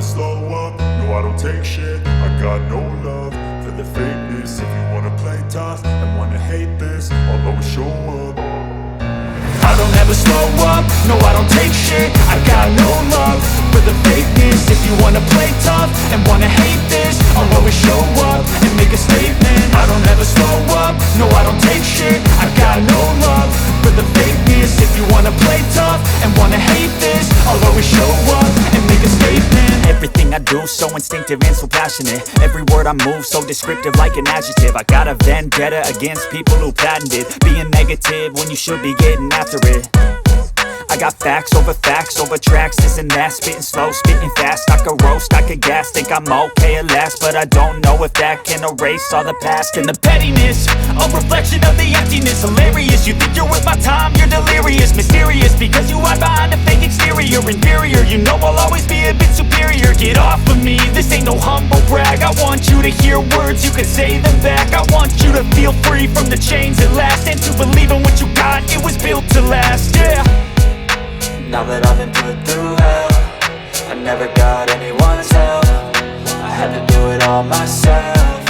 slow up, no I don't take shit. I got no love for the fakeness. If you wanna play tough and wanna hate this, I'll always show up. I don't ever slow up, no I don't take shit. I got no love for the fakeness. If you wanna play tough and wanna hate this, I'll always show up and make a statement. I don't ever slow up, no I don't take shit. I got no love for the fakeness. If you wanna play tough and wanna hate this, I'll always show up and make a statement. Everything I do so instinctive and so passionate. Every word I move so descriptive like an adjective. I got a vendetta against people who patented being negative when you should be getting after it. I got facts over tracks, this and that. Spitting slow, spitting fast, I could roast, I could gas. Think I'm okay at last, but I don't know if that can erase all the past. And the pettiness, a reflection of the emptiness. Hilarious, you think you're worth my time, you're delirious. Mysterious, because you hide behind a fake exterior. Inferior, you know I'll always be a bit superior. Get off of me, this ain't no humble brag. I want you to hear words, you can say them back. I want you to feel free from the chains at last, and to believe in what you got, it was built to last, yeah. Now that I've been put through hell, I never got anyone's help. I had to do it all myself.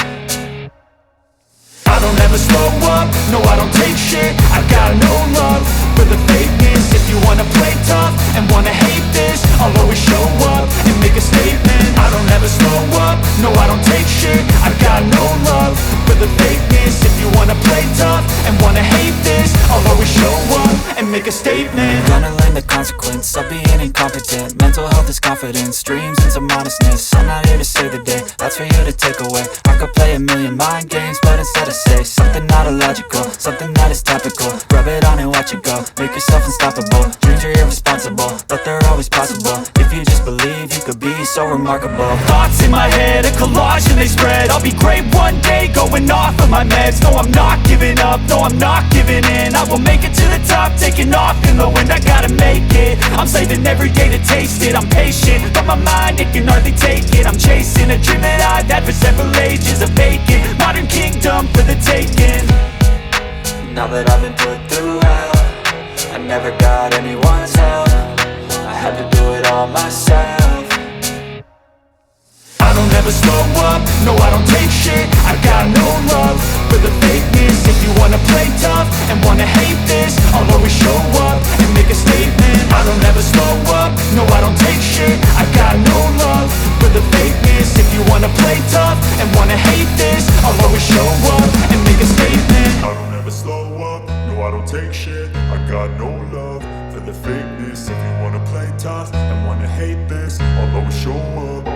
I don't ever slow up, no I don't take shit. I got no love for the fakeness. If you wanna play tough and wanna hate this, I'll always show up and make a statement. I don't ever slow up, no I don't take shit. I got no love for the fakeness. If you wanna play tough and wanna hate this, I'll always show up and make a statement. Gonna learn the consequence of being incompetent. Mental health is confidence, dreams and some honestness. I'm not here to save the day, that's for you to take away. I could play a million mind games, but instead I say something not illogical, something that is topical. Rub it on and watch it go, make yourself unstoppable. Dreams are irresponsible, but they're always possible. If you just believe, you could be so remarkable. Thoughts in my head, a collage and they spread. I'll be great one day, going off of my meds. No, I'm not giving up, no, I'm not giving in. I will make it to the top, taking off in the wind. I gotta make it, I'm saving every day to taste it. I'm patient, but my mind, it can hardly take it. I'm chasing a dream that I've had for several ages. A vacant, modern kingdom for the taking. Now that I've been put through hell, I never got anyone's help. I had to do it all myself. I don't ever slow up, no I don't take shit. I got no love for the fakeness. If you wanna play tough and wanna hate this, I'll always show up and make a statement. I don't ever slow up, no I don't take shit. I got no love for the fakeness. If you wanna play tough and wanna hate this, I'll always show up and make a statement. I don't ever slow up, no I don't take shit. I got no love for the fakeness. If you wanna play tough and wanna hate this, I'll always show up.